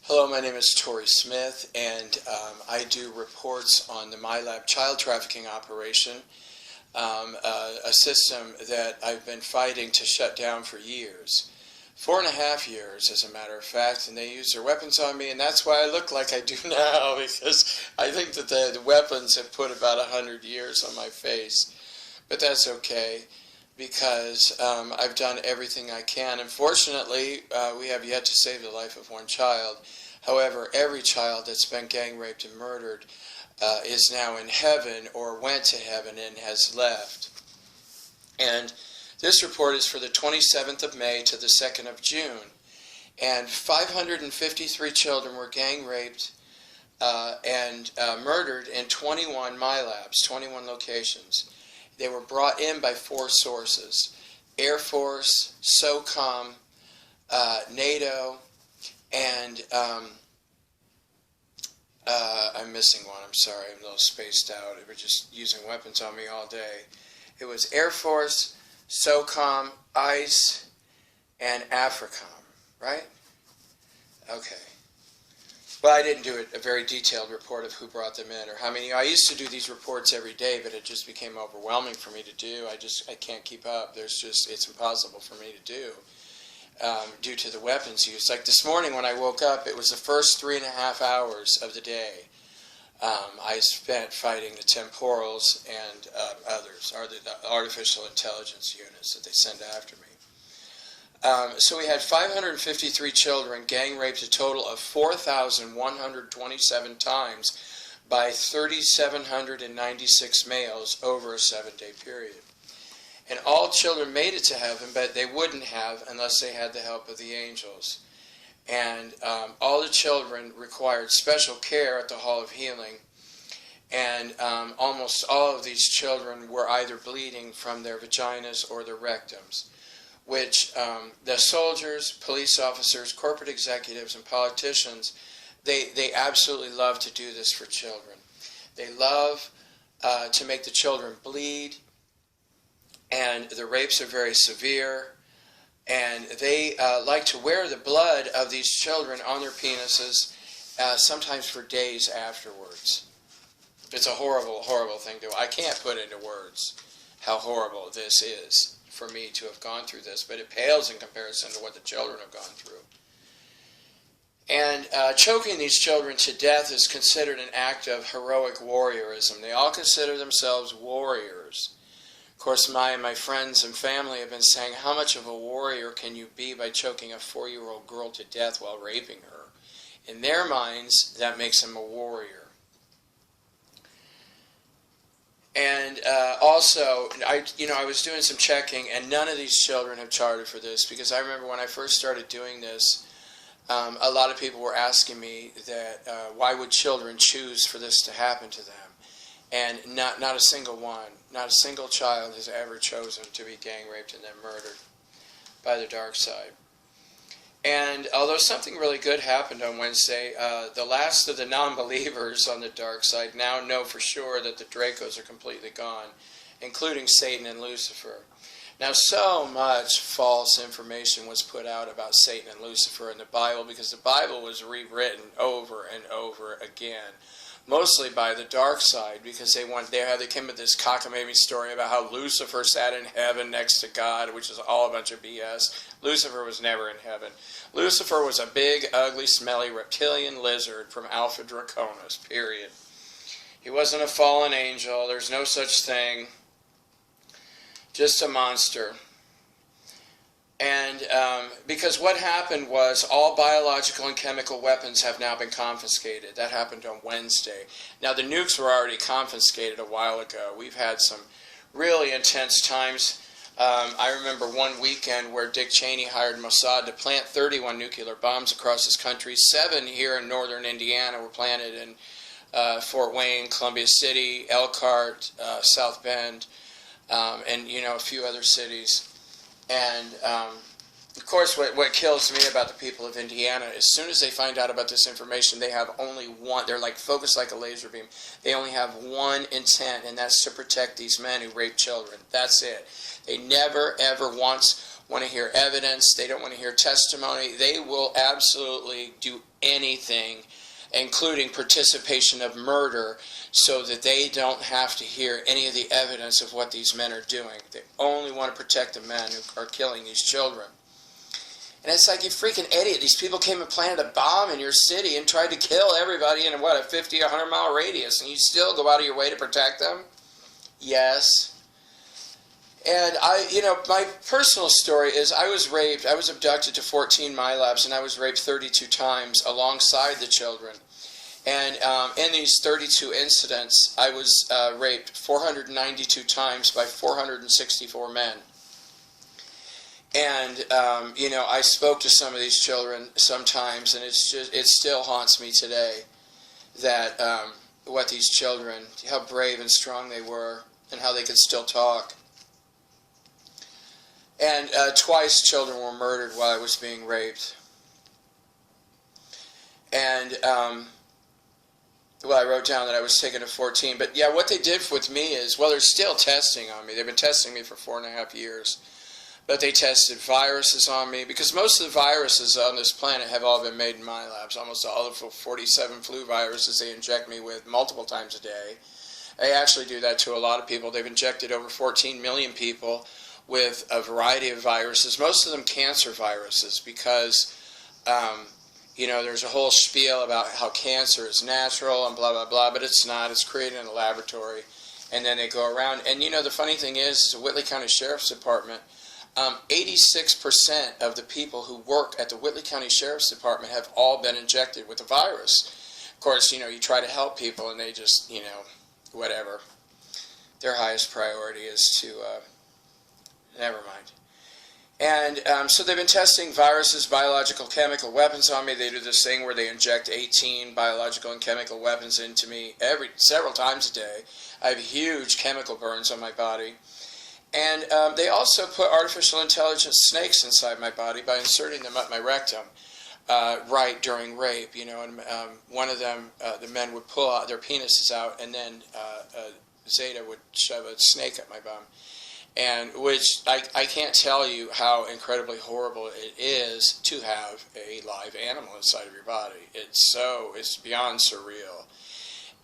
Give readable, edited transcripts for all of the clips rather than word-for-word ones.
Hello, my name is Tori Smith, and I do reports on the MyLab child trafficking operation, a system that I've been fighting to shut down for years. 4.5 years, as a matter of fact, and they use their weapons on me, and that's why I look like I do now, because I think that the weapons have put about 100 years on my face. But that's okay, because I've done everything I can. Unfortunately, we have yet to save the life of one child. However, every child that's been gang raped and murdered is now in heaven or went to heaven and has left. And this report is for the 27th of May to the 2nd of June. And 553 children were gang raped and murdered in 21 MyLabs, 21 locations. They were brought in by 4 sources: Air Force, SOCOM, NATO, and I'm missing one. I'm sorry, I'm a little spaced out. They were just using weapons on me all day. It was Air Force, SOCOM, ICE, and AFRICOM, right? Okay. Well, I didn't do a very detailed report of who brought them in or how many. I used to do these reports every day, but it just became overwhelming for me to do. I can't keep up. It's impossible for me to do due to the weapons used. Like this morning when I woke up, it was the first 3.5 hours of the day I spent fighting the temporals and others, or the artificial intelligence units that they send after me. So we had 553 children gang raped a total of 4,127 times by 3,796 males over a 7-day period. And all children made it to heaven, but they wouldn't have unless they had the help of the angels. And all the children required special care at the Hall of Healing. And almost all of these children were either bleeding from their vaginas or their rectums, which the soldiers, police officers, corporate executives, and politicians, they absolutely love to do this for children. They love to make the children bleed, and the rapes are very severe, and they like to wear the blood of these children on their penises, sometimes for days afterwards. It's a horrible, horrible thing to do. I can't put into words how horrible this is for me to have gone through this, but it pales in comparison to what the children have gone through. And choking these children to death is considered an act of heroic warriorism. They all consider themselves warriors. Of course, my friends and family have been saying, how much of a warrior can you be by choking a 4-year-old girl to death while raping her? In their minds, that makes them a warrior. And also, I was doing some checking, and none of these children have chartered for this, because I remember when I first started doing this, a lot of people were asking me that why would children choose for this to happen to them? And not a single one, not a single child has ever chosen to be gang raped and then murdered by the dark side. And although something really good happened on Wednesday, the last of the non-believers on the dark side now know for sure that the Dracos are completely gone, including Satan and Lucifer. Now, so much false information was put out about Satan and Lucifer in the Bible, because the Bible was rewritten over and over again, mostly by the dark side, because they came with this cockamamie story about how Lucifer sat in heaven next to God, which is all a bunch of BS. Lucifer was never in heaven. Lucifer was a big, ugly, smelly reptilian lizard from Alpha Draconis, period. He wasn't a fallen angel. There's no such thing. Just a monster. And because what happened was all biological and chemical weapons have now been confiscated. That happened on Wednesday. Now, the nukes were already confiscated a while ago. We've had some really intense times. I remember one weekend where Dick Cheney hired Mossad to plant 31 nuclear bombs across his country. 7 here in northern Indiana were planted in Fort Wayne, Columbia City, Elkhart, South Bend, and a few other cities. And of course, what kills me about the people of Indiana, as soon as they find out about this information, they have only one. They're like focused like a laser beam. They only have one intent, and that's to protect these men who rape children. That's it. They never, ever once want to hear evidence. They don't want to hear testimony. They will absolutely do anything, including participation of murder, so that they don't have to hear any of the evidence of what these men are doing. They only want to protect the men who are killing these children. And it's like, you freaking idiot. These people came and planted a bomb in your city and tried to kill everybody in a 50, 100 mile radius, and you still go out of your way to protect them? Yes. And my personal story is I was raped. I was abducted to 14 MyLabs, and I was raped 32 times alongside the children. And in these 32 incidents, I was raped 492 times by 464 men. And, I spoke to some of these children sometimes, and it still haunts me today that what these children, how brave and strong they were, and how they could still talk. And twice children were murdered while I was being raped. And, I wrote down that I was taken to 14. But yeah, what they did with me is, they're still testing on me. They've been testing me for 4.5 years. But they tested viruses on me, because most of the viruses on this planet have all been made in my labs. Almost all of the 47 flu viruses they inject me with multiple times a day. They actually do that to a lot of people. They've injected over 14 million people with a variety of viruses, most of them cancer viruses, because, there's a whole spiel about how cancer is natural and blah, blah, blah, but it's not. It's created in a laboratory, and then they go around. And, the funny thing is the Whitley County Sheriff's Department, 86% of the people who work at the Whitley County Sheriff's Department have all been injected with the virus. Of course, you try to help people, and they just, whatever. Their highest priority is to, never mind. And so they've been testing viruses, biological, chemical weapons on me. They do this thing where they inject 18 biological and chemical weapons into me several times a day. I have huge chemical burns on my body. And they also put artificial intelligence snakes inside my body by inserting them up my rectum right during rape. And one of them, the men would pull out their penises out, and then Zeta would shove a snake up my bum. And which I can't tell you how incredibly horrible it is to have a live animal inside of your body. It's beyond surreal.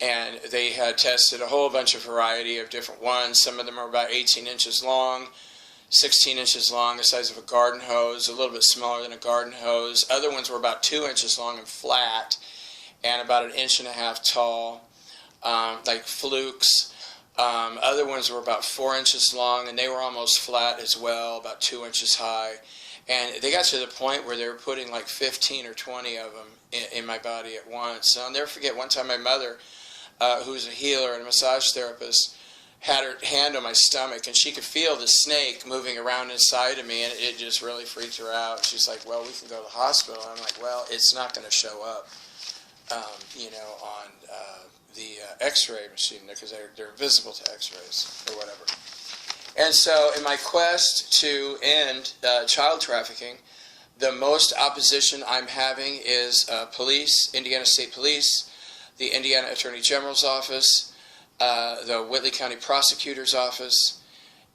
And they had tested a whole bunch of variety of different ones. Some of them are about 18 inches long, 16 inches long, the size of a garden hose, a little bit smaller than a garden hose. Other ones were about 2 inches long and flat, and about 1.5 inches tall, like flukes. Other ones were about 4 inches long, and they were almost flat as well, about 2 inches high. And they got to the point where they were putting like 15 or 20 of them in my body at once. And I'll never forget one time my mother, who's a healer and a massage therapist, had her hand on my stomach, and she could feel the snake moving around inside of me, and it just really freaked her out. She's like, "Well, we can go to the hospital." I'm like, "Well, it's not going to show up, on the X-ray machine, because they're invisible to X-rays or whatever." And so, in my quest to end child trafficking, the most opposition I'm having is police, Indiana State Police, the Indiana Attorney General's office, the Whitley County Prosecutor's office,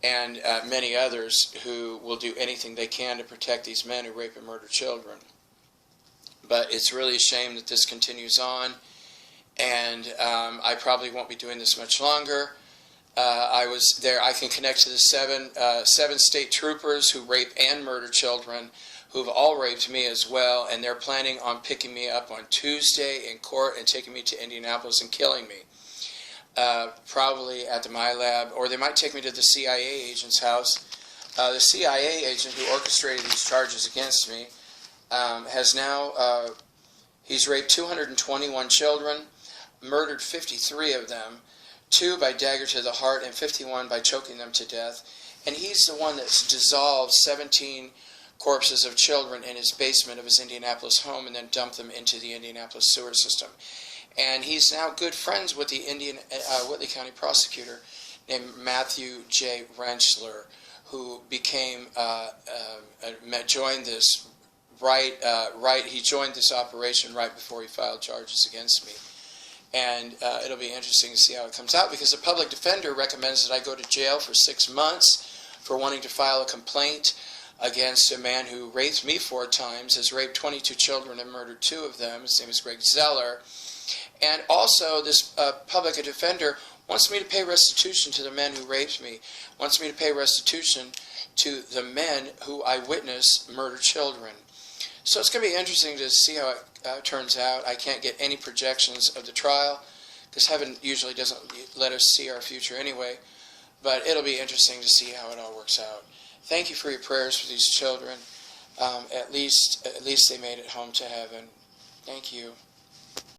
and many others who will do anything they can to protect these men who rape and murder children. But it's really a shame that this continues on, and I probably won't be doing this much longer. I was there. I can connect to the seven state troopers who rape and murder children, who've all raped me as well, and they're planning on picking me up on Tuesday in court and taking me to Indianapolis and killing me. Probably at the MyLab, or they might take me to the CIA agent's house. The CIA agent who orchestrated these charges against me has now, he's raped 221 children, murdered 53 of them, 2 by dagger to the heart and 51 by choking them to death. And he's the one that's dissolved 17 corpses of children in his basement of his Indianapolis home and then dumped them into the Indianapolis sewer system. And he's now good friends with the Whitley County prosecutor named Matthew J. Rentschler, who became joined this he joined this operation right before he filed charges against me. And it'll be interesting to see how it comes out, because the public defender recommends that I go to jail for 6 months for wanting to file a complaint against a man who raped me 4 times, has raped 22 children and murdered 2 of them. His name is Greg Zeller. And also this public defender wants me to pay restitution to the men who raped me, wants me to pay restitution to the men who I witnessed murder children. So it's going to be interesting to see how it turns out. I can't get any projections of the trial because heaven usually doesn't let us see our future anyway. But it'll be interesting to see how it all works out. Thank you for your prayers for these children. At least they made it home to heaven. Thank you.